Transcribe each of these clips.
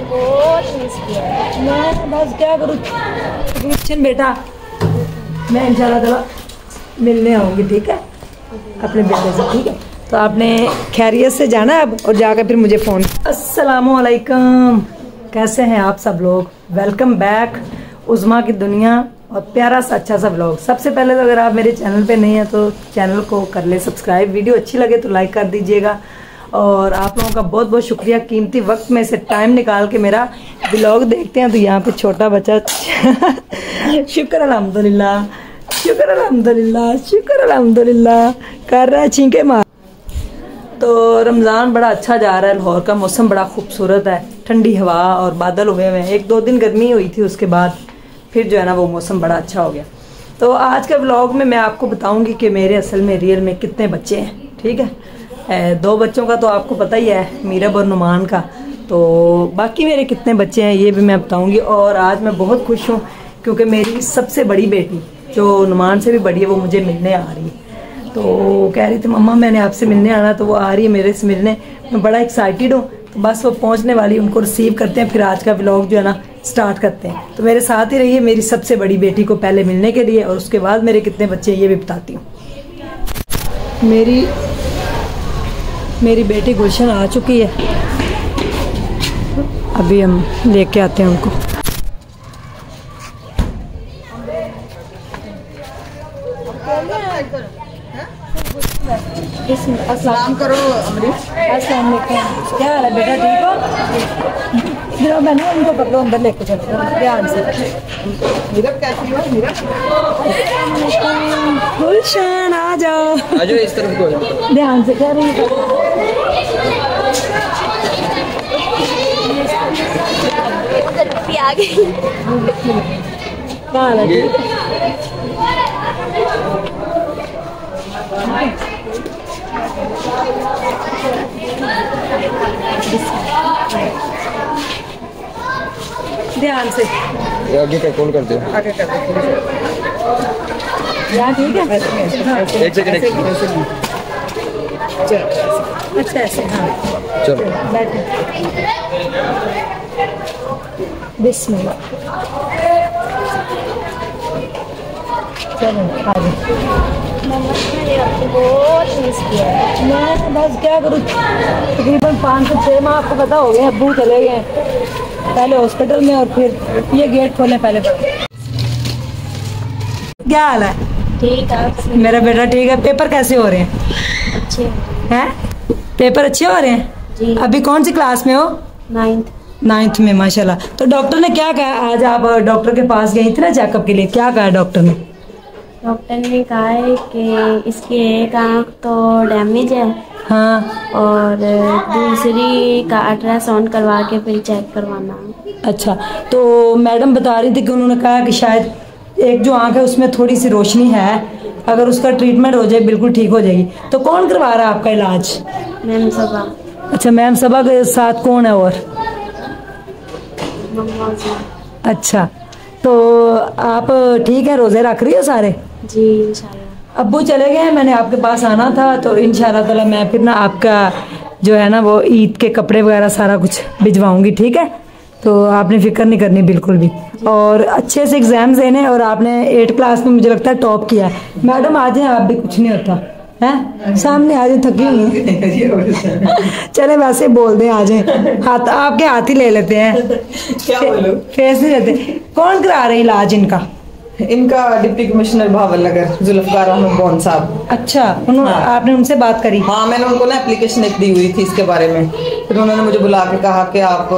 बहुत मिस किया। मैं बस क्या करूँ क्रिश्चियन बेटा, मैं इंशाल्लाह ताला मिलने आऊँगी, ठीक है, अपने बेटे से, ठीक है। तो आपने खैरियत से जाना है अब, और जाकर फिर मुझे फ़ोन। अस्सलामुअलैकुम, कैसे हैं आप सब लोग? वेलकम बैक उज़्मा की दुनिया और प्यारा सा अच्छा सा व्लॉग। सबसे पहले तो अगर आप मेरे चैनल पे नहीं हैं तो चैनल को कर ले सब्सक्राइब, वीडियो अच्छी लगे तो लाइक कर दीजिएगा। और आप लोगों का बहुत बहुत शुक्रिया, कीमती वक्त में से टाइम निकाल के मेरा व्लॉग देखते हैं। तो यहाँ पे छोटा बच्चा शुक्र अल्हम्दुलिल्लाह, शुक्र अल्हम्दुलिल्लाह, शुक्र अल्हम्दुलिल्लाह कर रहा है, छींके मार। तो रमज़ान बड़ा अच्छा जा रहा है, लाहौर का मौसम बड़ा खूबसूरत है, ठंडी हवा और बादल हुए हुए हैं। 1-2 दिन गर्मी हुई थी, उसके बाद फिर जो है ना वो मौसम बड़ा अच्छा हो गया। तो आज के व्लॉग में मैं आपको बताऊंगी कि मेरे असल में रियल में कितने बच्चे हैं, ठीक है। 2 बच्चों का तो आपको पता ही है, मीरब और नुमान का। तो बाकी मेरे कितने बच्चे हैं ये भी मैं बताऊंगी। और आज मैं बहुत खुश हूँ क्योंकि मेरी सबसे बड़ी बेटी जो नुमान से भी बड़ी है वो मुझे मिलने आ रही है। तो कह रही थी मम्मा मैंने आपसे मिलने आना, तो वो आ रही है मेरे से मिलने। मैं बड़ा एक्साइटेड हूँ। तो बस वो पहुँचने वाली, उनको रिसीव करते हैं, फिर आज का व्लॉग जो है ना स्टार्ट करते हैं। तो मेरे साथ ही रहिए, मेरी सबसे बड़ी बेटी को पहले मिलने के लिए, और उसके बाद मेरे कितने बच्चे हैं ये भी बताती हूँ। मेरी बेटी गुलशन आ चुकी है, अभी हम लेके आते हैं उनको। अस्सलाम करो अमरीश। अस्सलाम वालेकुम, क्या हाल है बेटा, ठीक हो? जरा मैंने उनको पकड़ो, अंदर लेके चलते हैं ध्यान से। मीरब कैसी हो? मीरब गुलशन आ जाओ, आ जाओ, इस तरफ को ध्यान से। क्या रही आ गई। क्या हाल है? ध्यान से आगे का कॉल कर दो, आगे कर दो यार, ठीक है। एक सेकंड अच्छा ऐसे, हाँ चलो बैठे। बिस्मिल्लाह, चलो आगे। बहुत मिस किया। मैं बस क्या करूँ, तकरीबन 5 से 6 माह आपको पता हो गया। अब्बू चले गए पहले हॉस्पिटल में, और फिर ये गेट खोले पहले। क्या हाल है? ठीक है मेरा बेटा ठीक है। पेपर कैसे हो रहे हैं? अच्छे हैं? पेपर अच्छे हो रहे हैं जी। अभी कौन सी क्लास में हो? 9th में, माशाल्लाह। तो डॉक्टर ने क्या कहा? आज आप डॉक्टर के पास गई थी ना चेकअप के लिए, क्या कहा डॉक्टर ने? डॉक्टर ने कहा है कि इसकी एक आंख तो डैमेज है, हाँ, और दूसरी का अल्ट्रासाउंड करवा के फिर चेक करवाना। अच्छा। तो मैडम बता रही थी कि उन्होंने कहा कि शायद एक जो आंख है उसमें थोड़ी सी रोशनी है, अगर उसका ट्रीटमेंट हो जाए बिल्कुल ठीक हो जाएगी। तो कौन करवा रहा है आपका इलाज? मैम सबा। अच्छा, मैम सबा के साथ कौन है और? मम्मा जी। अच्छा, तो आप ठीक है, रोज़े रख रही हो सारे? जी इंशाल्लाह। अब्बू चले गए, मैंने आपके पास आना था, तो इंशाल्लाह ताला मैं फिर ना आपका जो है ना वो ईद के कपड़े वगैरह सारा कुछ भिजवाऊंगी, ठीक है। तो आपने फिक्र नहीं करनी बिल्कुल भी, और अच्छे से एग्जाम देने। और आपने 8th क्लास में मुझे लगता है टॉप किया है। मैडम आ जाए, आप भी कुछ नहीं होता है, सामने आ जाए, थकी हुई चले वैसे बोल दें, आ जाए, हाथ आपके हाथ ही ले लेते हैं। क्या बोलूं? फेस नहीं लेते। कौन करा रहे हैं इलाज इनका? इनका डिप्टी कमिश्नर भावल नगर जुल्फकार अहमद बॉन साहब। अच्छा, उन्होंने आपने उनसे बात करी? हाँ, मैंने उनको ना एप्लीकेशन एक दी हुई थी इसके बारे में। फिर उन्होंने मुझे बुला के कहा कि आप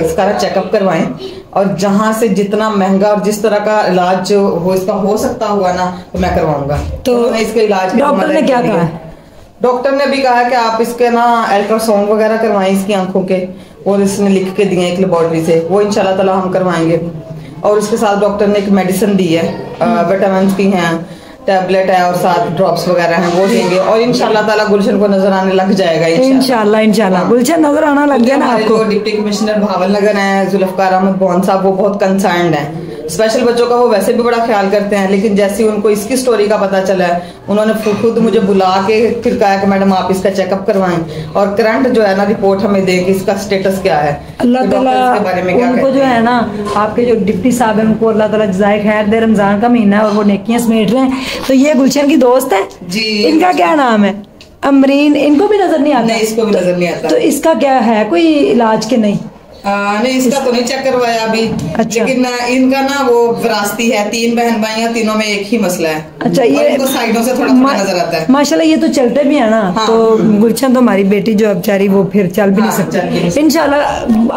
इसका चेकअप करवाएं, और जहाँ से जितना महंगा और जिस तरह का इलाज हो इसका हो सकता हुआ ना तो मैं करवाऊंगा। तो मैं इसके इलाज डॉक्टर ने क्या कहा? डॉक्टर ने भी कहा कि आप इसके ना अल्ट्रासाउंड वगैरह करवाएं इसकी आंखों के, और इसने लिख के दिए एक लेबोरेटरी से, वो इंशाल्लाह ताला हम करवाएंगे। और उसके साथ डॉक्टर ने एक मेडिसिन दी है, विटामिन की हैं, टैबलेट है, और साथ ड्रॉप्स वगैरह हैं, वो देंगे। और इंशाल्लाह ताला गुलशन को नजर आने लग जाएगा इंशाल्लाह। गुलशन नजर आना लग गया ना आपको? डिप्टी कमिश्नर भावल नगर है जुल्फकार अहमद बॉन साहब, वो बहुत कंसर्न्ड है। स्पेशल बच्चों का वो वैसे भी बड़ा ख्याल करते हैं, लेकिन जैसे ही उनको इसकी स्टोरी का पता चला है, उन्होंने खुद मुझे बुला के फिर कहा कि मैडम आप इसका चेकअप करवाएं और करंट जो है ना रिपोर्ट हमें दे कि इसका स्टेटस क्या है। अल्लाह ताला उनको जो है ना, आपके जो डिप्टी साहब है उनको अल्लाह ताला जज़ाए खैर दे। रमजान का महीना है और वो नेकियां समेट रहे हैं। तो ये गुलशन की दोस्त है जी, इनका क्या नाम है? अमरीन। इनको भी नजर नहीं आता? नहीं, इसको भी नजर नहीं आता। तो इसका क्या है, कोई इलाज के नहीं? नहीं, इसका तो नहीं चेक करवाया अभी। अच्छा। लेकिन इनका ना वो विरासती है, 3 बहन भाई हैं, तीनों में एक ही मसला है। अच्छा, ये इनको साइडों से थोड़ा नजर आता है। माशाल्लाह ये तो चलते भी है ना। हाँ। तो गुलशन तो हमारी बेटी जो अब बेचारी वो फिर चल भी नहीं हाँ, चल भी नहीं सकती। सकती। इंशाल्लाह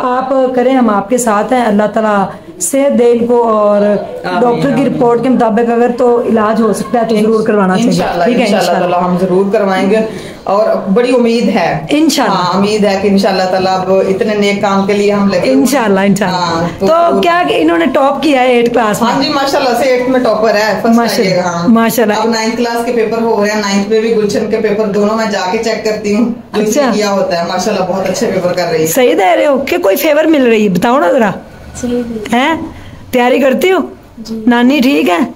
आप करें, हम आपके साथ हैं। अल्लाह ताला सेहत दे इनको और डॉक्टर की रिपोर्ट के मुताबिक अगर तो इलाज हो सकता है तो जरूर करवाना चाहिए। ठीक है, इंशाल्लाह हम जरूर करवाएंगे और बड़ी उम्मीद है इंशाल्लाह। उम्मीद है कि इंशाल्लाह ताला अब इतने नेक काम के लिए हम लगे। इंशाल्लाह इंशाल्लाह। तो क्या इन्होंने टॉप किया है 8th क्लास में? हाँ जी, माशाल्लाह से 8th में टॉपर है। माशाल्लाह माशाल्लाह। अब 9th क्लास के पेपर हो रहे हैं, 9th में भी गुलशन के पेपर दोनों में जाके चेक करती हूँ। अच्छा किया होता है, माशाल्लाह बहुत अच्छे पेपर कर रही है। सही दे रहे हो कि कोई फेवर मिल रही है? बताओ ना जरा। है तैयारी करती हो? नानी ठीक है?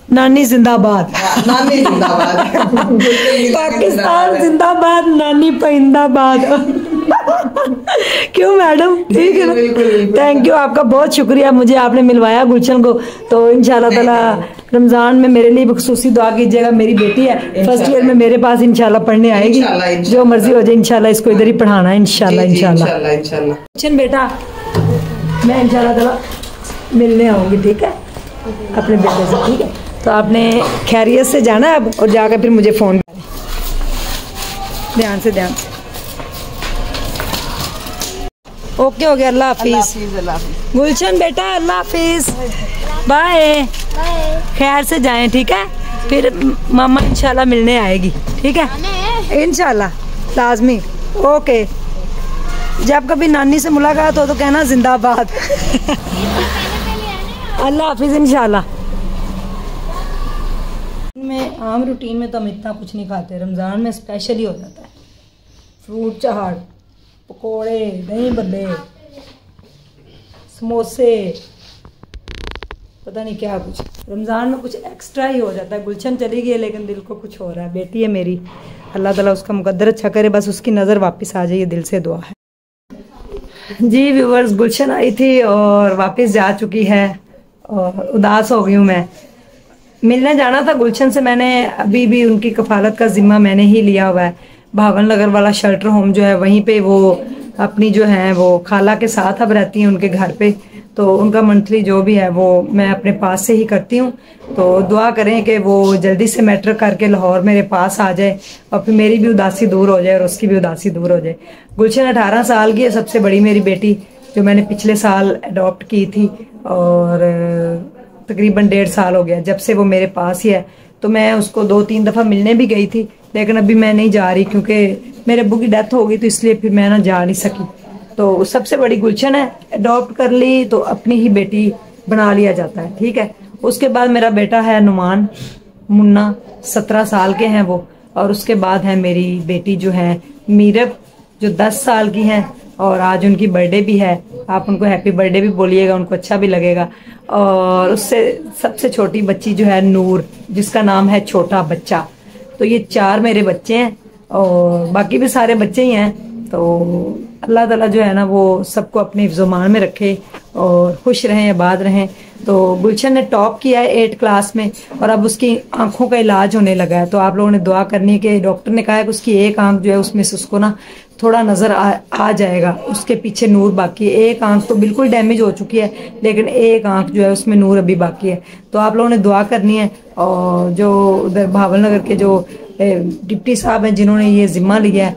नानी जिंदाबाद। नानी जिंदाबाद। पाकिस्तान जिंदाबाद, नानी परिंदाबाद। क्यों मैडम? ठीक है ना। थैंक यू, आपका बहुत शुक्रिया, मुझे आपने मिलवाया गुलशन को। तो इंशाल्लाह ताला रमजान में मेरे लिए खुसूसी दुआ कीजिएगा। मेरी बेटी है, फर्स्ट ईयर में मेरे पास इंशाल्लाह पढ़ने आएगी। जो मर्जी हो जाए इंशाल्लाह इसको इधर ही पढ़ाना है। इंशाल्लाह इंशाल्लाह। गुलशन बेटा, मैं इंशाल्लाह ताला मिलने आऊंगी, ठीक है, अपने बेटे से। ठीक है, तो आपने खैरियत से जाना है अब और जाकर फिर मुझे फोन करें। ध्यान से ध्यान से। ओके हो गया, अल्लाह हाफिज। गुलशन बेटा अल्लाह हाफिज, बाय। खैर से जाएं, ठीक है। फिर मामा इंशाल्लाह मिलने आएगी, ठीक है, इंशाल्लाह लाजमी। ओके, जब कभी नानी से मुलाकात हो तो कहना जिंदाबाद। अल्लाह हाफिज इंशाल्लाह। में आम रूटीन में तो हम इतना कुछ नहीं खाते, रमज़ान में स्पेशल ही हो जाता है। फ्रूट चाट, पकोड़े, दही बल्ले, समोसे, पता नहीं क्या कुछ। रमज़ान में कुछ एक्स्ट्रा ही हो जाता है। गुलशन चली गई लेकिन दिल को कुछ हो रहा है। बेटी है मेरी, अल्लाह ताला उसका मुकद्दर अच्छा करे, बस उसकी नज़र वापस आ जाए, दिल से दुआ है। जी व्यूवर्स, गुलशन आई थी और वापस जा चुकी है और उदास हो गई हूँ मैं। मिलने जाना था गुलशन से, मैंने अभी भी उनकी कफालत का जिम्मा मैंने ही लिया हुआ है। भावन नगर वाला शेल्टर होम जो है वहीं पे वो अपनी जो है वो खाला के साथ अब रहती हैं उनके घर पे। तो उनका मंथली जो भी है वो मैं अपने पास से ही करती हूँ। तो दुआ करें कि वो जल्दी से मैट्रिक करके लाहौर मेरे पास आ जाए और फिर मेरी भी उदासी दूर हो जाए और उसकी भी उदासी दूर हो जाए। गुलशन 18 साल की है, सबसे बड़ी मेरी बेटी, जो मैंने पिछले साल अडॉप्ट की थी और तकरीबन 1.5 साल हो गया जब से वो मेरे पास ही है। तो मैं उसको 2-3 दफ़ा मिलने भी गई थी, लेकिन अभी मैं नहीं जा रही क्योंकि मेरे अब्बू की डेथ हो गई, तो इसलिए फिर मैं ना जा नहीं सकी। तो सबसे बड़ी गुलशन है, अडॉप्ट कर ली तो अपनी ही बेटी बना लिया जाता है, ठीक है। उसके बाद मेरा बेटा है नुमान मुन्ना, 17 साल के हैं वो। और उसके बाद है मेरी बेटी जो है मीरब, जो 10 साल की हैं और आज उनकी बर्थडे भी है। आप उनको हैप्पी बर्थडे भी बोलिएगा, उनको अच्छा भी लगेगा। और उससे सबसे छोटी बच्ची जो है नूर, जिसका नाम है छोटा बच्चा। तो ये 4 मेरे बच्चे हैं और बाकी भी सारे बच्चे ही हैं। तो अल्लाह ताला जो है ना वो सबको अपने हिफ्ज़-ओ-मान में रखे और खुश रहें, आबाद रहें। तो गुलशन ने टॉप किया है 8th क्लास में और अब उसकी आंखों का इलाज होने लगा है। तो आप लोगों ने दुआ करनी है कि डॉक्टर ने कहा है कि उसकी एक आंख जो है उसमें से उसको ना थोड़ा नज़र आ जाएगा, उसके पीछे नूर बाकी है। एक आंख तो बिल्कुल डैमेज हो चुकी है लेकिन एक आंख जो है उसमें नूर अभी बाकी है। तो आप लोगों ने दुआ करनी है। और जो उधर भावन नगर के जो डिप्टी साहब हैं जिन्होंने ये जिम्मा लिया है,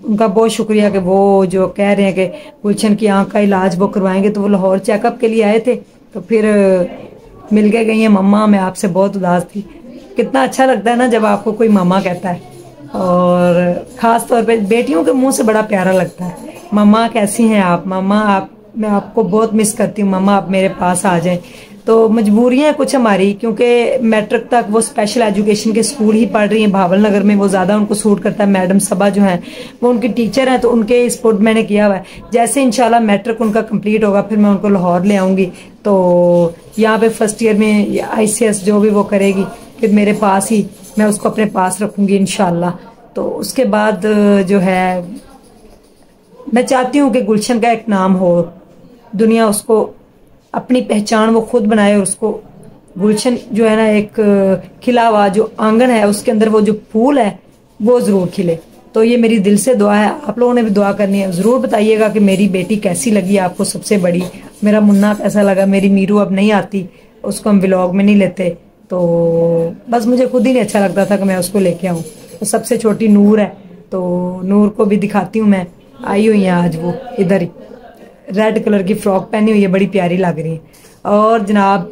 उनका बहुत शुक्रिया कि वो जो कह रहे हैं कि गुलशन की आंख का इलाज वो करवाएंगे। तो वो लाहौर चेकअप के लिए आए थे, तो फिर मिल के गई है। मम्मा मैं आपसे बहुत उदास थी। कितना अच्छा लगता है ना जब आपको कोई मामा कहता है, और ख़ास तौर पे बेटियों के मुंह से बड़ा प्यारा लगता है। मम्मा कैसी हैं आप? मम्मा आप, मैं आपको बहुत मिस करती हूँ, मम्मा आप मेरे पास आ जाएं। तो मजबूरियां कुछ हमारी, क्योंकि मैट्रिक तक वो स्पेशल एजुकेशन के स्कूल ही पढ़ रही हैं भावल नगर में, वो ज़्यादा उनको सूट करता है। मैडम सबा जो हैं वो उनकी टीचर हैं, तो उनके सपोर्ट मैंने किया हुआ है। जैसे इंशाल्लाह मैट्रिक उनका कंप्लीट होगा फिर मैं उनको लाहौर ले आऊँगी, तो यहाँ पे फर्स्ट ईयर में ICS जो भी वो करेगी फिर मेरे पास ही, मैं उसको अपने पास रखूँगी इंशाल्लाह। तो उसके बाद जो है मैं चाहती हूँ कि गुलशन का एक नाम हो, दुनिया उसको अपनी पहचान वो खुद बनाए, और उसको गुलशन जो है ना एक खिला हुआ जो आंगन है उसके अंदर वो जो फूल है वो ज़रूर खिले। तो ये मेरी दिल से दुआ है, आप लोगों ने भी दुआ करनी है। ज़रूर बताइएगा कि मेरी बेटी कैसी लगी आपको सबसे बड़ी, मेरा मुन्ना कैसा लगा। मेरी मीरू अब नहीं आती, उसको हम व्लॉग में नहीं लेते, तो बस मुझे खुद ही नहीं अच्छा लगता था कि मैं उसको लेके आऊँ। तो सबसे छोटी नूर है, तो नूर को भी दिखाती हूँ मैं, आई हुई है आज वो इधर ही, रेड कलर की फ्रॉक पहनी हुई है, बड़ी प्यारी लग रही है। और जनाब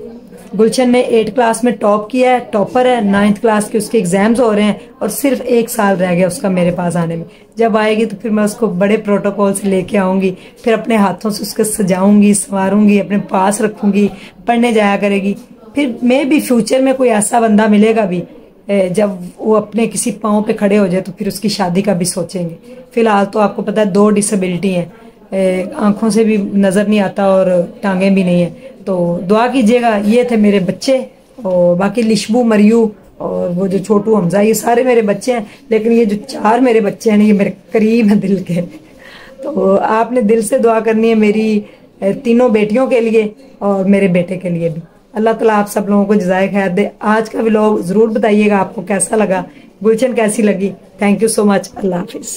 गुलशन ने 8th क्लास में टॉप किया है, टॉपर है। 9th क्लास के उसके एग्जाम्स हो रहे हैं और सिर्फ 1 साल रह गया उसका मेरे पास आने में। जब आएगी तो फिर मैं उसको बड़े प्रोटोकॉल से लेके आऊँगी, फिर अपने हाथों से उसको सजाऊँगी, संवारूँगी, अपने पास रखूँगी, पढ़ने जाया करेगी। फिर मैं भी फ्यूचर में कोई ऐसा बंदा मिलेगा भी जब वो अपने किसी पाँव पे खड़े हो जाए तो फिर उसकी शादी का भी सोचेंगे। फिलहाल तो आपको पता है 2 डिसेबिलिटी हैं, आंखों से भी नज़र नहीं आता और टांगें भी नहीं है। तो दुआ कीजिएगा। ये थे मेरे बच्चे, और बाकी लिशबू, मरियू और वो जो छोटू हमजा, ये सारे मेरे बच्चे हैं। लेकिन ये जो 4 मेरे बच्चे हैं ना, ये मेरे करीब हैं दिल के। तो आपने दिल से दुआ करनी है मेरी तीनों बेटियों के लिए और मेरे बेटे के लिए भी। अल्लाह ताला आप सब लोगों को जज़ाए खैर दे। आज का व्लॉग ज़रूर बताइएगा आपको कैसा लगा, गुलशन कैसी लगी। Thank you so much. Allah हाफिज़।